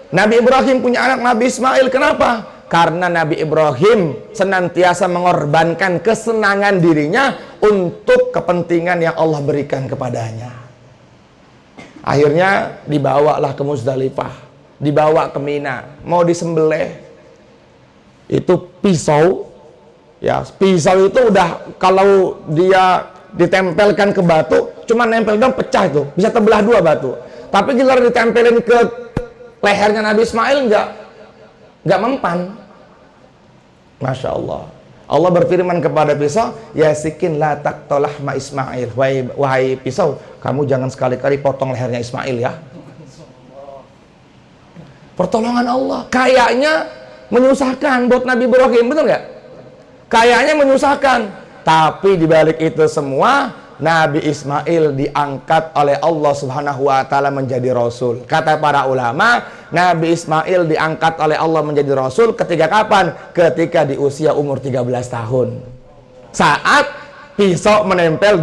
Nabi Ibrahim punya anak Nabi Ismail. Kenapa? Karena Nabi Ibrahim senantiasa mengorbankan kesenangan dirinya untuk kepentingan yang Allah berikan kepadanya. Akhirnya dibawalah ke Muzdalifah, dibawa ke Mina, mau disembelih. Itu pisau, ya pisau itu udah kalau dia ditempelkan ke batu, cuma nempel dong pecah itu, bisa terbelah dua batu. Tapi kalau ditempelin ke lehernya Nabi Ismail nggak mempan. Masya Allah. Allah berfirman kepada pisau, ya sikin la taqtalah ma Ismail. Wahai pisau, kamu jangan sekali-kali potong lehernya Ismail ya. Pertolongan Allah. Kayaknya menyusahkan buat Nabi Ibrahim, betul nggak? Kayaknya menyusahkan. Tapi dibalik itu semua, Nabi Ismail diangkat oleh Allah Subhanahu wa Ta'ala menjadi Rasul. Kata para ulama, Nabi Ismail diangkat oleh Allah menjadi Rasul ketika kapan? Ketika di usia umur 13 tahun. Saat pisau menempel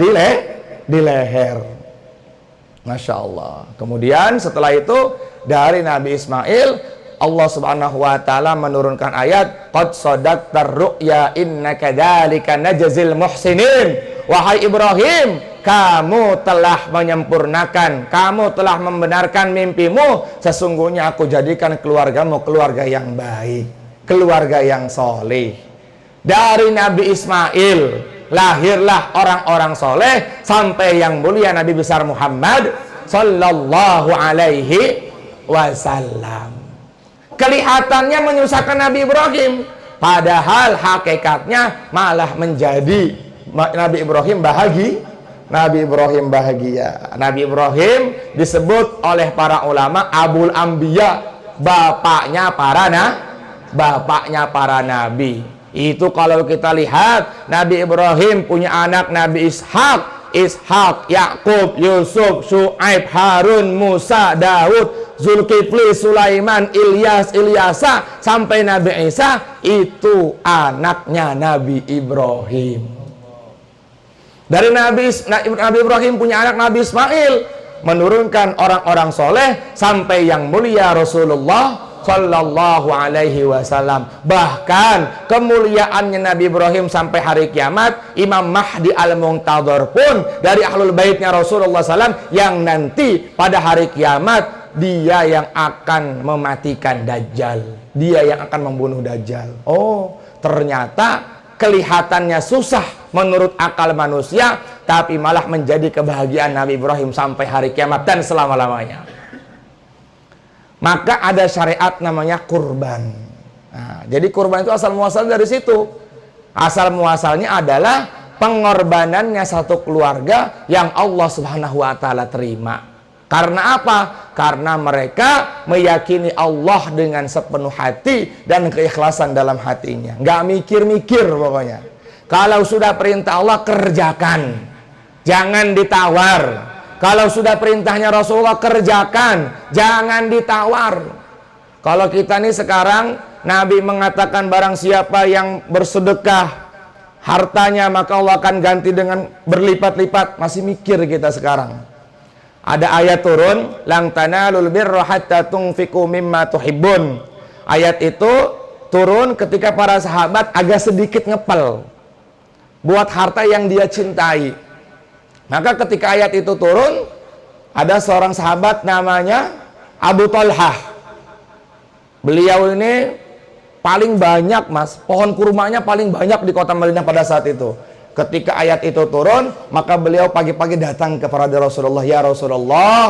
di leher. Masya Allah. Kemudian setelah itu, dari Nabi Ismail, Allah Subhanahu wa Ta'ala menurunkan ayat, qad shadaqtar ru'ya innaka dzalika najzil muhsinin. Wahai Ibrahim, kamu telah menyempurnakan, kamu telah membenarkan mimpimu. Sesungguhnya aku jadikan keluargamu keluarga yang baik, keluarga yang soleh. Dari Nabi Ismail lahirlah orang-orang soleh sampai yang mulia Nabi besar Muhammad sallallahu alaihi wasallam. Kelihatannya menyusahkan Nabi Ibrahim, padahal hakikatnya malah menjadi Nabi Ibrahim bahagia. Nabi Ibrahim bahagia. Nabi Ibrahim disebut oleh para ulama Abul Anbiya, bapaknya para nabi. Itu kalau kita lihat, Nabi Ibrahim punya anak Nabi Ishak, Yakub, Yusuf, Syuaib, Harun, Musa, Daud, Zulkifli, Sulaiman, Ilyasa, sampai Nabi Isa. Itu anaknya Nabi Ibrahim. Dari Nabi Ibrahim punya anak Nabi Ismail, menurunkan orang-orang soleh sampai yang mulia Rasulullah sallallahu alaihi wasallam. Bahkan kemuliaannya Nabi Ibrahim sampai hari kiamat, Imam Mahdi al-Muntadhar pun dari ahlul baitnya Rasulullah SAW, yang nanti pada hari kiamat dia yang akan mematikan Dajjal, dia yang akan membunuh Dajjal. Oh, ternyata kelihatannya susah menurut akal manusia, tapi malah menjadi kebahagiaan Nabi Ibrahim sampai hari kiamat dan selama-lamanya. Maka ada syariat namanya kurban. Nah, jadi kurban itu asal muasal dari situ. Asal muasalnya adalah pengorbanannya satu keluarga yang Allah Subhanahu wa Ta'ala terima. Karena apa? Karena mereka meyakini Allah dengan sepenuh hati dan keikhlasan dalam hatinya. Nggak mikir-mikir pokoknya. Kalau sudah perintah Allah, kerjakan. Jangan ditawar. Kalau sudah perintahnya Rasulullah, kerjakan, jangan ditawar. Kalau kita nih sekarang, Nabi mengatakan barang siapa yang bersedekah hartanya, maka Allah akan ganti dengan berlipat-lipat. Masih mikir kita sekarang. Ada ayat turun, lang tanalul birra hatta tunfiqu mimma tuhibbun. Ayat itu turun ketika para sahabat agak sedikit ngepel buat harta yang dia cintai. Maka ketika ayat itu turun, ada seorang sahabat namanya Abu Talhah. Beliau ini paling banyak, mas, pohon kurmanya paling banyak di kota Madinah pada saat itu. Ketika ayat itu turun, maka beliau pagi-pagi datang kepada Rasulullah. Ya Rasulullah,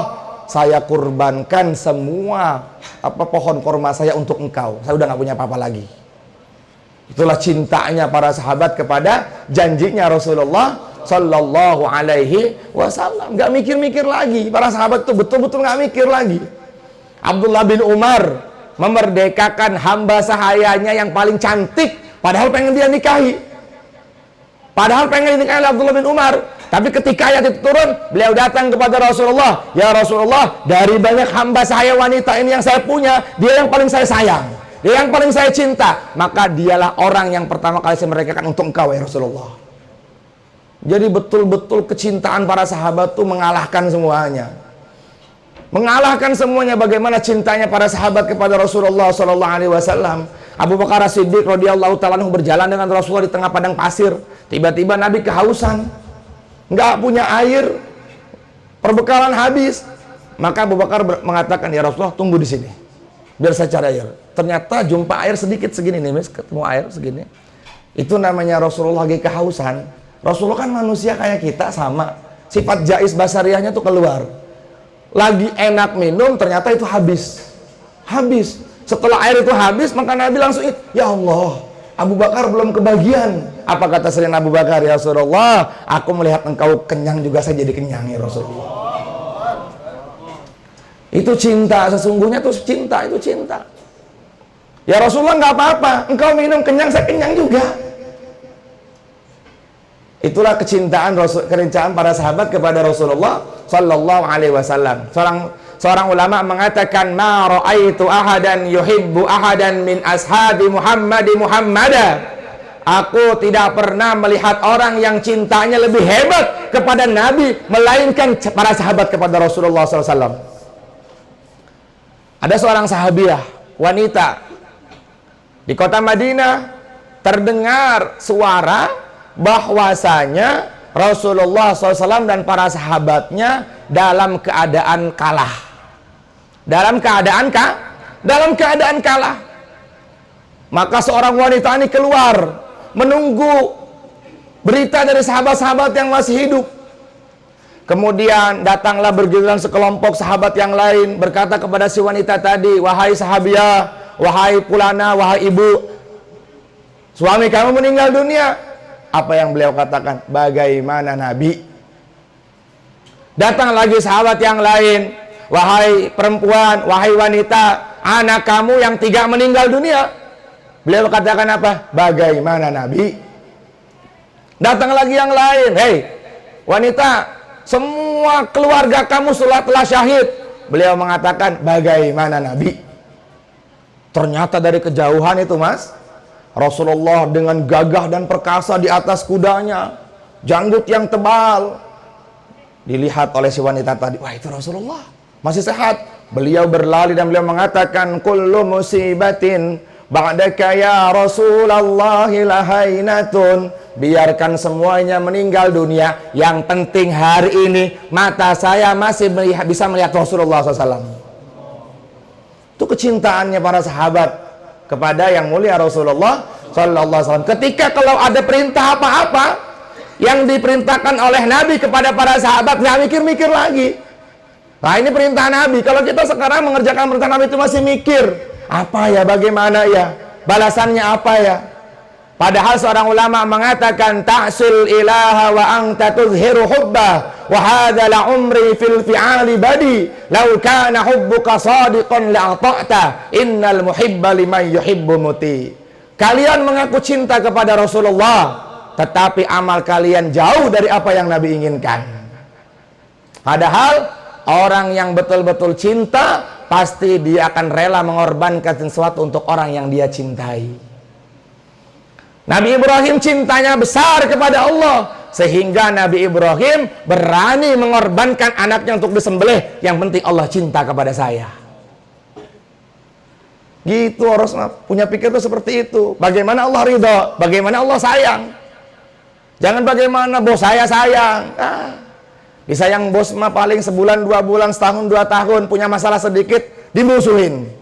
saya kurbankan semua pohon kurma saya untuk engkau. Saya udah gak punya apa-apa lagi. Itulah cintanya para sahabat kepada janjinya Rasulullah sallallahu alaihi wasallam. Gak mikir-mikir lagi. Para sahabat itu betul-betul gak mikir lagi. Abdullah bin Umar memerdekakan hamba sahayanya yang paling cantik, padahal pengen dia nikahi. Padahal pengen dinikahi oleh Abdullah bin Umar. Tapi ketika ayat itu turun, beliau datang kepada Rasulullah. Ya Rasulullah, dari banyak hamba sahaya wanita ini yang saya punya, dia yang paling saya sayang, dia yang paling saya cinta. Maka dialah orang yang pertama kali saya merdekakan untuk engkau, ya Rasulullah. Jadi betul-betul kecintaan para sahabat itu mengalahkan semuanya. mengalahkan semuanya. Bagaimana cintanya para sahabat kepada Rasulullah sallallahu alaihi wasallam. Abu Bakar As-Siddiq radhiyallahu ta'ala anhu berjalan dengan Rasulullah di tengah padang pasir. Tiba-tiba Nabi kehausan, nggak punya air, perbekalan habis. Maka Abu Bakar mengatakan, ya Rasulullah, tunggu di sini biar saya cari air. Ternyata jumpa air sedikit segini nih, Mas, ketemu air segini. Itu namanya Rasulullah lagi kehausan. Rasulullah kan manusia kayak kita, sama. Sifat jais basariahnya tuh keluar. Lagi enak minum, ternyata itu habis. Habis. Setelah air itu habis, maka Nabi langsung, ya Allah, Abu Bakar belum kebagian. Apa kata Sayyidina Abu Bakar? Ya Rasulullah, aku melihat engkau kenyang juga, saya jadi kenyang ya Rasulullah. Itu cinta, sesungguhnya tuh cinta, itu cinta. Ya Rasulullah, nggak apa-apa, engkau minum kenyang, saya kenyang juga. Itulah kecintaan para sahabat kepada Rasulullah sallallahu alaihi wasallam. Seorang ulama mengatakan, ma ra'aitu ahadan yuhibbu ahadan min ashabi Muhammada. Aku tidak pernah melihat orang yang cintanya lebih hebat kepada Nabi melainkan para sahabat kepada Rasulullah SAW. Ada seorang sahabiah wanita di kota Madinah, terdengar suara bahwasanya Rasulullah SAW dan para sahabatnya dalam keadaan kalah. Dalam keadaan kalah. Maka seorang wanita ini keluar menunggu berita dari sahabat-sahabat yang masih hidup. Kemudian datanglah bergiliran sekelompok sahabat yang lain berkata kepada si wanita tadi, wahai sahabiah, wahai fulana, wahai ibu, suami kamu meninggal dunia. Apa yang beliau katakan? Bagaimana Nabi? Datang lagi sahabat yang lain, wahai perempuan, wahai wanita, anak kamu yang 3 meninggal dunia. Beliau katakan apa? Bagaimana Nabi? Datang lagi yang lain, hei wanita, semua keluarga kamu telah syahid. Beliau mengatakan, bagaimana Nabi? Ternyata dari kejauhan itu, Mas, Rasulullah dengan gagah dan perkasa di atas kudanya, janggut yang tebal. Dilihat oleh si wanita tadi, wah itu Rasulullah, masih sehat. Beliau berlari dan beliau mengatakan, kullu musibatin ba'daka ya Rasulullah lahainatun. Biarkan semuanya meninggal dunia, yang penting hari ini mata saya masih bisa melihat Rasulullah SAW. Itu kecintaannya para sahabat kepada yang mulia Rasulullah SAW. Ketika kalau ada perintah apa-apa yang diperintahkan oleh Nabi kepada para sahabat, nggak mikir-mikir lagi. Nah ini perintah Nabi. Kalau kita sekarang mengerjakan perintah Nabi itu masih mikir, apa ya, bagaimana ya, balasannya apa ya. Padahal seorang ulama mengatakan, ta'sil ilaha wa anta tuzhiru hubbah wa hadha la umri fil fi'ali badi law kana hubbuka sadiqan la'ata'ta innal muhibba liman yuhibbu muti. Kalian mengaku cinta kepada Rasulullah, tetapi amal kalian jauh dari apa yang Nabi inginkan. Padahal orang yang betul-betul cinta, pasti dia akan rela mengorbankan sesuatu untuk orang yang dia cintai. Nabi Ibrahim cintanya besar kepada Allah, sehingga Nabi Ibrahim berani mengorbankan anaknya untuk disembelih. Yang penting Allah cinta kepada saya. Gitu harus punya pikir itu seperti itu. Bagaimana Allah ridho, bagaimana Allah sayang. Jangan bagaimana bos saya sayang. Disayang bos mah paling sebulan, 2 bulan, setahun, 2 tahun, punya masalah sedikit dimusuhin.